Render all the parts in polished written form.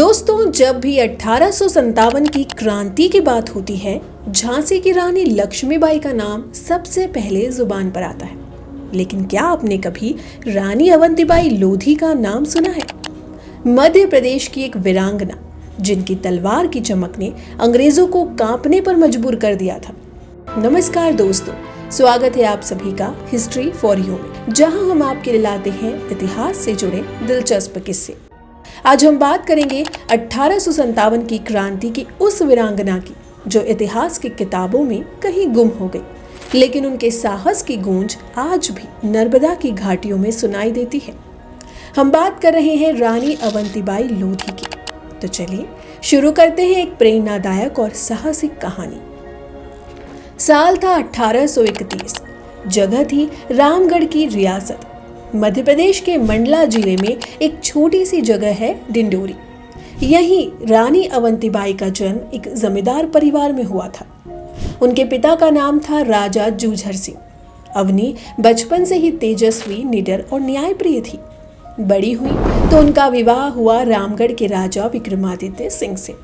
दोस्तों, जब भी 1857 की क्रांति की बात होती है, झांसी की रानी लक्ष्मीबाई का नाम सबसे पहले जुबान पर आता है। लेकिन क्या आपने कभी रानी अवंतीबाई लोधी का नाम सुना है? मध्य प्रदेश की एक वीरांगना जिनकी तलवार की चमक ने अंग्रेजों को कांपने पर मजबूर कर दिया था। नमस्कार दोस्तों, स्वागत है आप सभी का हिस्ट्री फॉर यू में, जहां हम आपके लिए लाते हैं इतिहास से जुड़े दिलचस्प किस्से। आज हम बात करेंगे 1857 की क्रांति की उस वीरांगना की जो इतिहास की किताबों में कहीं गुम हो गई, लेकिन उनके साहस की गूंज आज भी नर्मदा की घाटियों में सुनाई देती है। हम बात कर रहे हैं रानी अवंतीबाई लोधी की। तो चलिए शुरू करते हैं एक प्रेरणादायक और साहसिक कहानी। साल था 1831। जगह थी रामगढ़ की रियासत। मध्य प्रदेश के मंडला जिले में एक छोटी सी जगह है डिंडोरी। यहीं रानी अवंतीबाई का जन्म एक जमींदार परिवार में हुआ था। उनके पिता का नाम था राजा जूझर सिंह। अवनी बचपन से ही तेजस्वी, निडर और न्यायप्रिय थी। बड़ी हुई तो उनका विवाह हुआ रामगढ़ के राजा विक्रमादित्य सिंह से।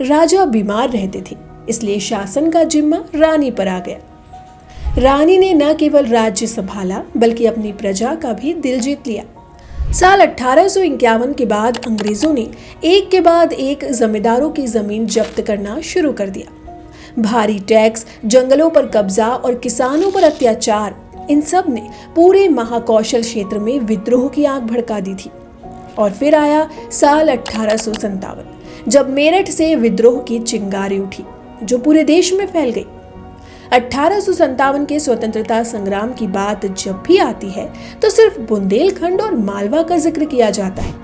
राजा बीमार रहते थे, इसलिए शासन का जिम्मा रानी पर आ गया। रानी ने न केवल राज्य संभाला बल्कि अपनी प्रजा का भी दिल जीत लिया। साल 1851 के बाद अंग्रेजों ने एक के बाद एक जमींदारों की जमीन जब्त करना शुरू कर दिया। भारी टैक्स, जंगलों पर कब्जा और किसानों पर अत्याचार, इन सब ने पूरे महाकौशल क्षेत्र में विद्रोह की आग भड़का दी थी। और फिर आया साल 1857, जब मेरठ से विद्रोह की चिंगारी उठी जो पूरे देश में फैल गई। 1857 के स्वतंत्रता संग्राम की बात जब भी आती है तो सिर्फ बुंदेलखंड और मालवा का जिक्र किया जाता है।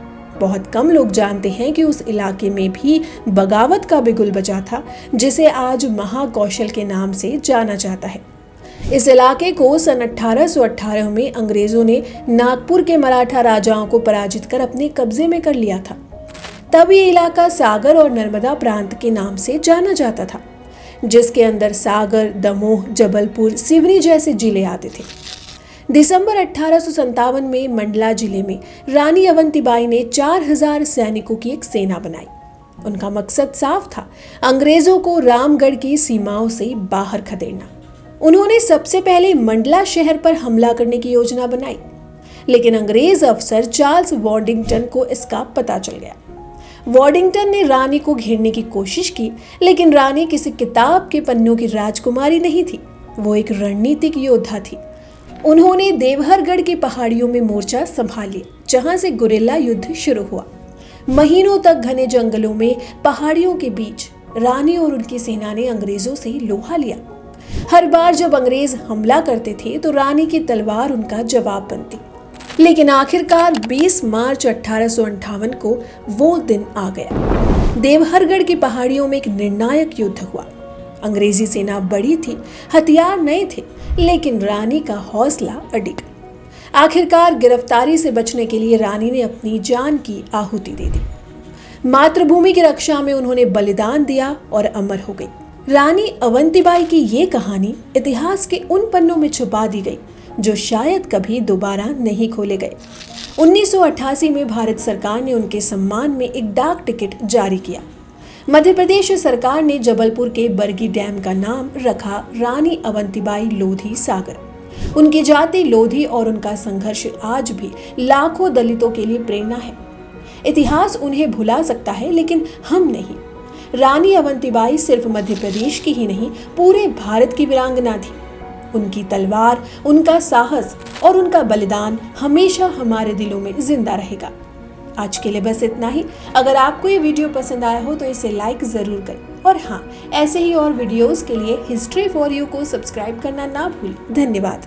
बहुत कम लोग जानते हैं कि उस इलाके में भी बगावत का बिगुल बजा था, जिसे आज महाकौशल के नाम से जाना जाता है। इस इलाके को सन 1818 में अंग्रेजों ने नागपुर के मराठा राजाओं को पराजित कर अपने कब्जे में कर लिया था। तब ये इलाका सागर और नर्मदा प्रांत के नाम से जाना जाता था, जिसके अंदर सागर, दमोह, जबलपुर, सिवनी जैसे जिले आते थे। दिसंबर 1857 में मंडला जिले में रानी अवंतीबाई ने 4000 सैनिकों की एक सेना बनाई। उनका मकसद साफ था, अंग्रेजों को रामगढ़ की सीमाओं से बाहर खदेड़ना। उन्होंने सबसे पहले मंडला शहर पर हमला करने की योजना बनाई, लेकिन अंग्रेज अफसर चार्ल्स वॉडिंगटन को इसका पता चल गया। वॉडिंगटन ने रानी को घेरने की कोशिश की, लेकिन रानी किसी किताब के पन्नों की राजकुमारी नहीं थी, वो एक रणनीतिक योद्धा थी। उन्होंने देवहरगढ़ की पहाड़ियों में मोर्चा संभाल लिया, जहां से गुरिल्ला युद्ध शुरू हुआ। महीनों तक घने जंगलों में, पहाड़ियों के बीच रानी और उनकी सेना ने अंग्रेजों से लोहा लिया। हर बार जब अंग्रेज हमला करते थे तो रानी की तलवार उनका जवाब बनती। लेकिन आखिरकार 20 मार्च 1858 को वो दिन आ गया। देवहरगढ़ की पहाड़ियों में एक निर्णायक युद्ध हुआ। अंग्रेजी सेना बड़ी थी, हथियार नए थे, लेकिन रानी का हौसला अडिग। आखिरकार गिरफ्तारी से बचने के लिए रानी ने अपनी जान की आहुति दे दी। मातृभूमि की रक्षा में उन्होंने बलिदान दिया और अमर हो गई। रानी अवंतीबाई की ये कहानी इतिहास के उन पन्नों में छुपा दी गई जो शायद कभी दोबारा नहीं खोले गए। 1988 में भारत सरकार ने उनके सम्मान में एक डाक टिकट जारी किया। मध्य प्रदेश सरकार ने जबलपुर के बरगी डैम का नाम रखा रानी अवंतीबाई लोधी सागर। उनकी जाति लोधी और उनका संघर्ष आज भी लाखों दलितों के लिए प्रेरणा है। इतिहास उन्हें भुला सकता है, लेकिन हम नहीं। रानी अवंतीबाई सिर्फ मध्य प्रदेश की ही नहीं, पूरे भारत की वीरांगना थी। उनकी तलवार, उनका साहस और उनका बलिदान हमेशा हमारे दिलों में जिंदा रहेगा। आज के लिए बस इतना ही। अगर आपको ये वीडियो पसंद आया हो तो इसे लाइक जरूर करें, और हाँ, ऐसे ही और वीडियोस के लिए हिस्ट्री फॉर यू को सब्सक्राइब करना ना भूलें। धन्यवाद।